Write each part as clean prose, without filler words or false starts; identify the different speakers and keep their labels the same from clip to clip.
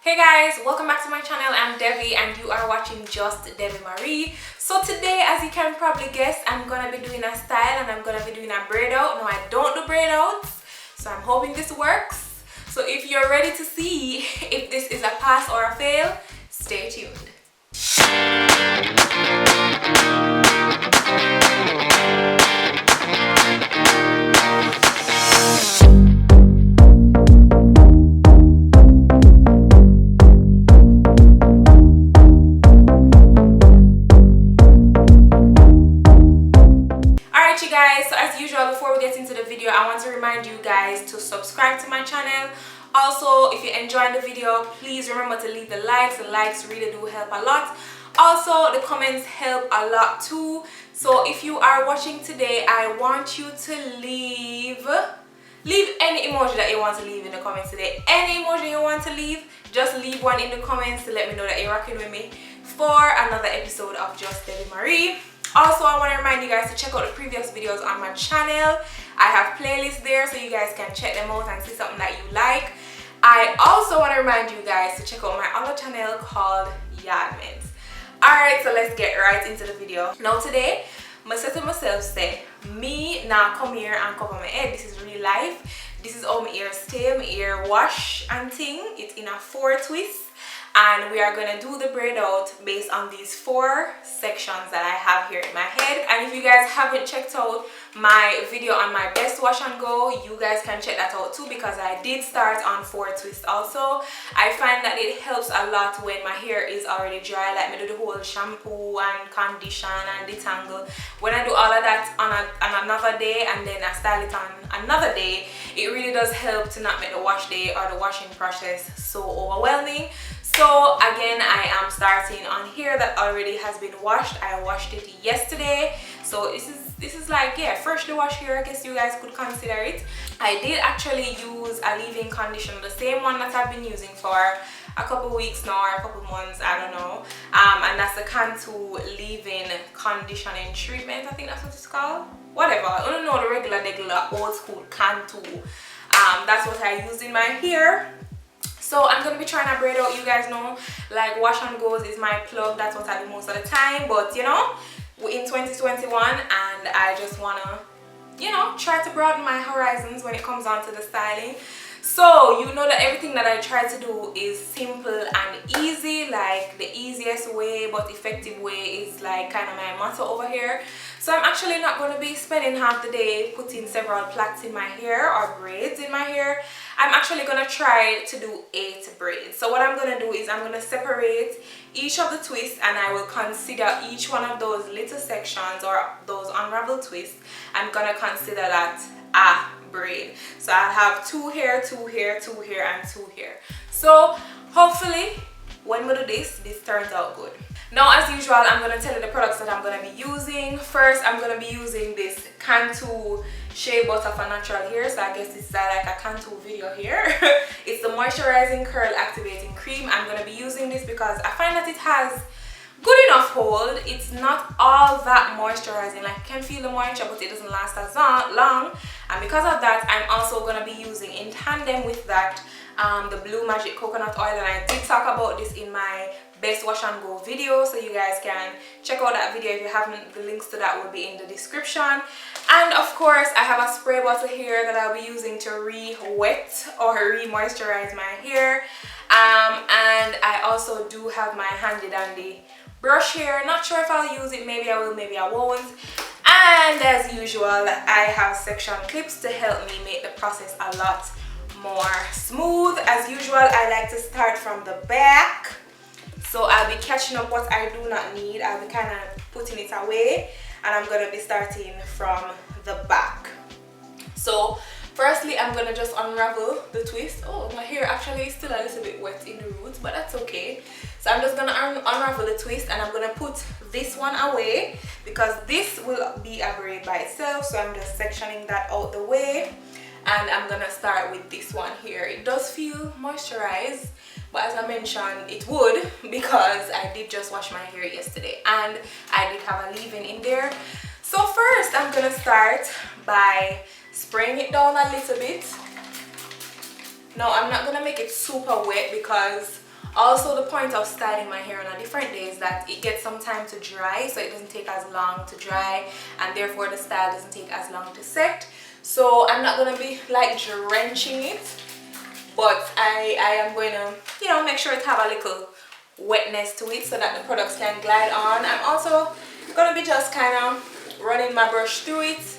Speaker 1: Hey guys, welcome back to my channel. I'm Devi and you are watching Just Devi Marie. So today, as you can probably guess, I'm gonna be doing a style and I'm gonna be doing a braid out. No, I don't do braid outs, so I'm hoping this works. So if you're ready to see if this is a pass or a fail, stay tuned. So as usual, before we get into the video, I want to remind you guys to subscribe to my channel. Also, if you enjoyed the video, please remember to leave the likes. The likes really do help a lot. Also, the comments help a lot too. So if you are watching today, I want you to leave any emoji that you want to leave in the comments today. Any emoji you want to leave, just leave one in the comments to let me know that you're rocking with me for another episode of Just Devi Marie. Also, I want to remind you guys to check out the previous videos on my channel. I have playlists there so you guys can check them out and see something that you like. I also want to remind you guys to check out my other channel called Yardments. Alright, so let's get right into the video. Now today, I said to myself, say, me now come here and cover my head. This is real life. This is how my ear stay, my ear wash and thing. It's in a 4 twist. And we are going to do the braid out based on these 4 sections that I have here in my head. And if you guys haven't checked out my video on my best wash and go, you guys can check that out too, because I did start on 4 twists also. I find that it helps a lot when my hair is already dry, like me do the whole shampoo and condition and detangle. When I do all of that on another day and then I style it on another day, it really does help to not make the wash day or the washing process so overwhelming. So again, I am starting on hair that already has been washed. I washed it yesterday, so this is like, yeah, freshly washed hair, I guess you guys could consider it. I did actually use a leave-in conditioner, the same one that I've been using for a couple weeks now or a couple months, I don't know, and that's the Cantu leave-in conditioning treatment, I think that's what it's called. Whatever, I don't know, the regular old school Cantu. That's what I use in my hair. So I'm going to be trying to braid out. You guys know, like, wash and goes is my plug. That's what I do most of the time. But, you know, we're in 2021 and I just want to, you know, try to broaden my horizons when it comes on to the styling. So, you know that everything that I try to do is simple and easy. Like, the easiest way but effective way is like kind of my motto over here. So I'm actually not going to be spending half the day putting several plaits in my hair or braids in my hair. I'm actually going to try to do 8 braids. So what I'm going to do is I'm going to separate each of the twists and I will consider each one of those little sections or those unraveled twists. I'm going to consider that a braid. So I'll have 2 hair, 2 hair, 2 hair and 2 hair. So hopefully when we do this turns out good. Now, as usual, I'm going to tell you the products that I'm going to be using. First, I'm going to be using this Cantu Shea Butter for Natural Hair. So I guess this is like a Cantu video here. It's the Moisturizing Curl Activating Cream. I'm going to be using this because I find that it has good enough hold. It's not all that moisturizing. Like, you can feel the moisture, but it doesn't last as long. And because of that, I'm also going to be using in tandem with that the Blue Magic Coconut Oil. And I did talk about this in my best wash and go video, so you guys can check out that video if you haven't. The links to that will be in the description. And of course, I have a spray bottle here that I'll be using to re-wet or re-moisturize my hair. And I also do have my handy dandy brush here. Not sure if I'll use it, maybe I will, maybe I won't. And as usual, I have section clips to help me make the process a lot more smooth. As usual, I like to start from the back. So I'll be catching up what I do not need. I'll be kind of putting it away. And I'm going to be starting from the back. So firstly, I'm going to just unravel the twist. Oh, my hair actually is still a little bit wet in the roots, but that's okay. So I'm just going to unravel the twist and I'm going to put this one away because this will be a braid by itself. So I'm just sectioning that out the way. And I'm going to start with this one here. It does feel moisturized, but as I mentioned, it would because I did just wash my hair yesterday and I did have a leave-in in there. So first, I'm going to start by spraying it down a little bit. Now, I'm not going to make it super wet because Also, the point of styling my hair on a different day is that it gets some time to dry, so it doesn't take as long to dry, and therefore the style doesn't take as long to set. So I'm not gonna be like drenching it, but I am going to, you know, make sure it have a little wetness to it so that the products can glide on. I'm also gonna be just kind of running my brush through it,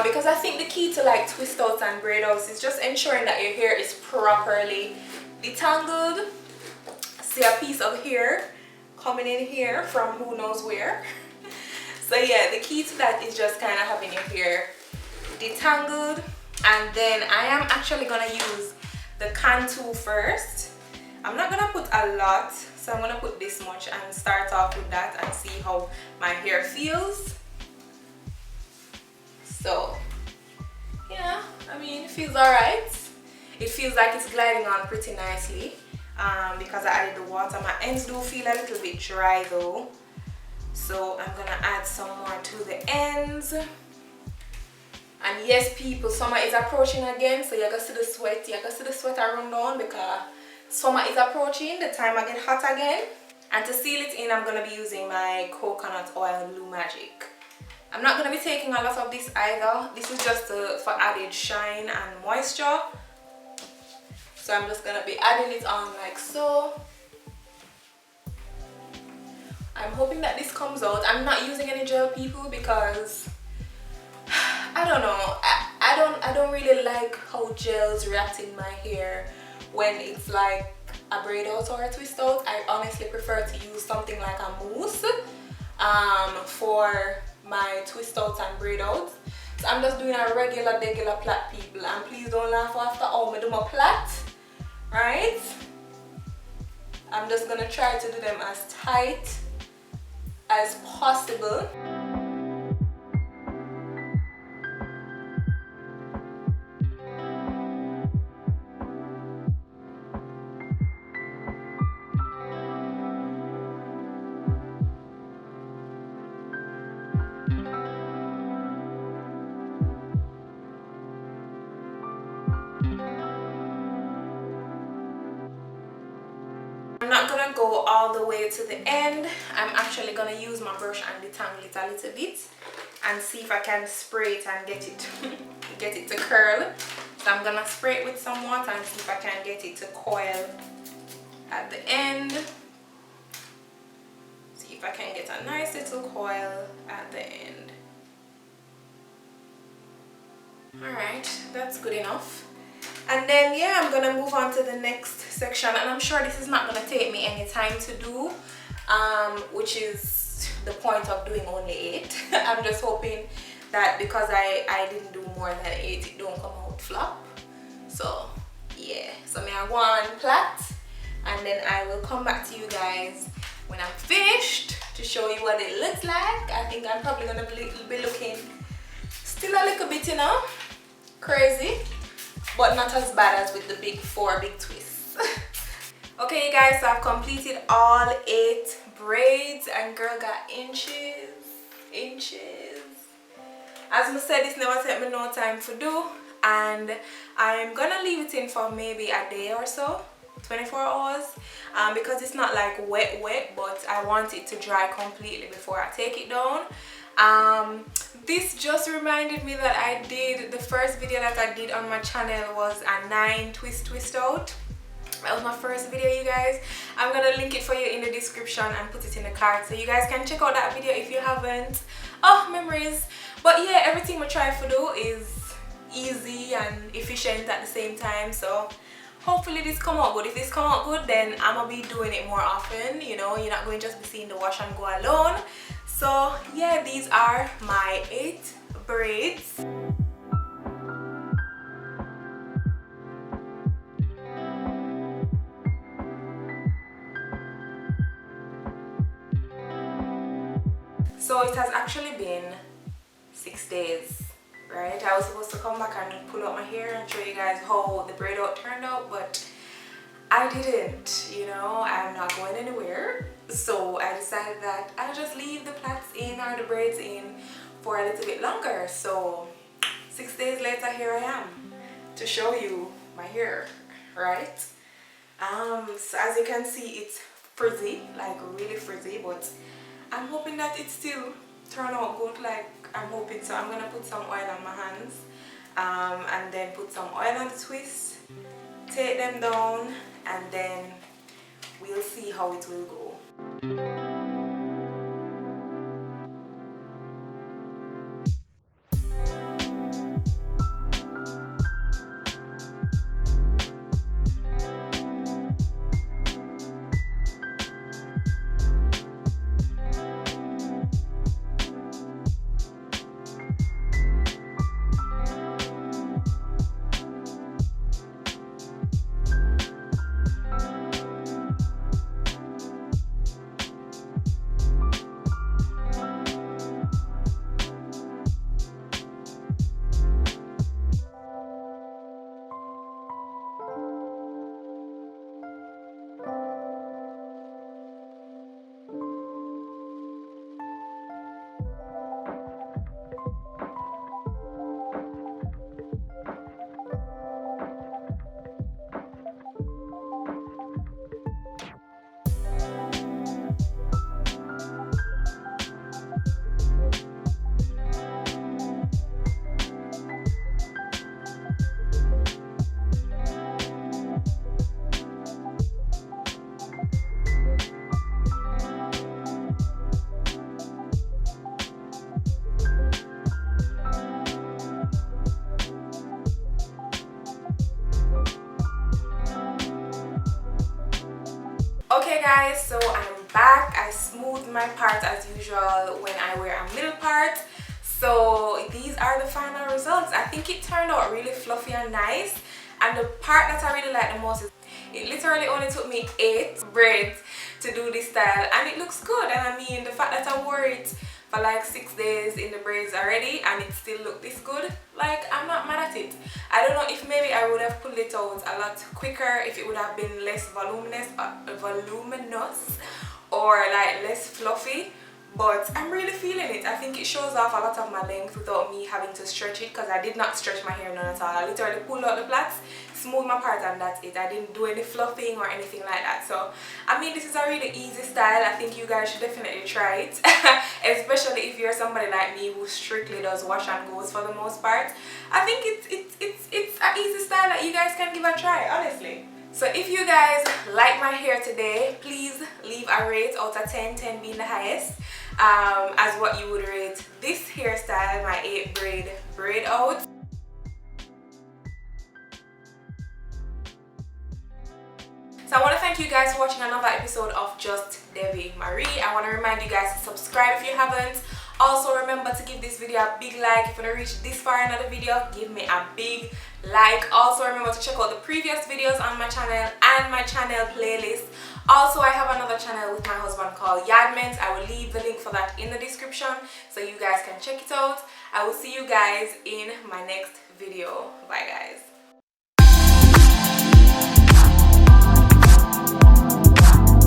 Speaker 1: because I think the key to like twist outs and braid outs is just ensuring that your hair is properly detangled. See a piece of hair coming in here from who knows where. So yeah, the key to that is just kind of having your hair detangled. And then I am actually gonna use the contour first. I'm not gonna put a lot, so I'm gonna put this much and start off with that and see how my hair feels. So yeah, I mean, it feels alright. It feels like it's gliding on pretty nicely, because I added the water. My ends do feel a little bit dry though, so I'm gonna add some more to the ends. And yes, people, summer is approaching again, so you're gonna see the sweat. You're gonna see the sweat I run down because summer is approaching, the time I get hot again. And to seal it in, I'm gonna be using my coconut oil Blue Magic. I'm not gonna be taking a lot of this either. This is just for added shine and moisture. So I'm just gonna be adding it on like so. I'm hoping that this comes out. I'm not using any gel, people, because I don't know. I don't really like how gels react in my hair when it's like a braid out or a twist out. I honestly prefer to use something like a mousse for my twist outs and braid outs. So I'm just doing a regular plait, people, and please don't laugh after how I do my plait, right? I'm just gonna try to do them as tight as possible. I'm not gonna go all the way to the end. I'm actually gonna use my brush and detangle it a little bit and see if I can spray it and get it get it to curl. So I'm gonna spray it with some water and see if I can get it to coil at the end. See if I can get a nice little coil at the end. Alright, that's good enough. And then yeah, I'm gonna move on to the next section, and I'm sure this is not gonna take me any time to do, which is the point of doing only 8. I'm just hoping that because I didn't do more than 8, it don't come out flop. So yeah, so I go on plait, and then I will come back to you guys when I'm finished to show you what it looks like. I think I'm probably gonna be looking still a little bit, you know, crazy, but not as bad as with the 4 big twists. Okay, you guys, so I've completed all 8 braids, and girl got inches. As I said, this never take me no time to do, and I'm gonna leave it in for maybe a day or so, 24 hours, because it's not like wet, but I want it to dry completely before I take it down. This just reminded me that I did, the first video that I did on my channel was a 9 twist out. That was my first video, you guys. I'm gonna link it for you in the description and put it in the card so you guys can check out that video if you haven't. Oh, memories. But yeah, everything we try to do is easy and efficient at the same time, so hopefully this come out good. If this come out good, then I'm gonna be doing it more often, you know. You're not going to just be seeing the wash and go alone. So yeah, these are my 8 braids. So it has actually been 6 days, right? I was supposed to come back and pull out my hair and show you guys how the braid out turned out, but I didn't, you know. I'm not going anywhere. So I decided that I'll just leave the plaits in or the braids in for a little bit longer. So 6 days later, here I am to show you my hair, right? So as you can see, it's frizzy, like really frizzy, but I'm hoping that it still turn out good, like I'm hoping. So I'm gonna put some oil on my hands, and then put some oil on the twist, take them down, and then we'll see how it will go. Okay guys, so I'm back. I smoothed my part as usual when I wear a middle part. So these are the final results. I think it turned out really fluffy and nice, and the part that I really like the most is it literally only took me 8 braids to do this style, and it looks good. And I mean, the fact that I wore it for like 6 days in the braids already and it still looked this good, like I'm not mad at it. I don't know if maybe I would have pulled it out a lot quicker if it would have been less voluminous or like less fluffy, but I'm really feeling it. I think it shows off a lot of my length without me having to stretch it, because I did not stretch my hair none at all. I literally pulled out the plaits, smooth my part, and that's it. I didn't do any fluffing or anything like that. So I mean, this is a really easy style. I think you guys should definitely try it, especially if you're somebody like me who strictly does wash and goes for the most part. I think it's an easy style that you guys can give a try, honestly. So if you guys like my hair today, please leave a rate out of 10, 10 being the highest, as what you would rate this hairstyle, my 8 braid out. So I want to thank you guys for watching another episode of Just Devi Marie. I want to remind you guys to subscribe if you haven't. Also remember to give this video a big like. If you want to reach this far in the video, give me a big like. Also remember to check out the previous videos on my channel and my channel playlist. Also, I have another channel with my husband called Yadments. I will leave the link for that in the description so you guys can check it out. I will see you guys in my next video. Bye guys.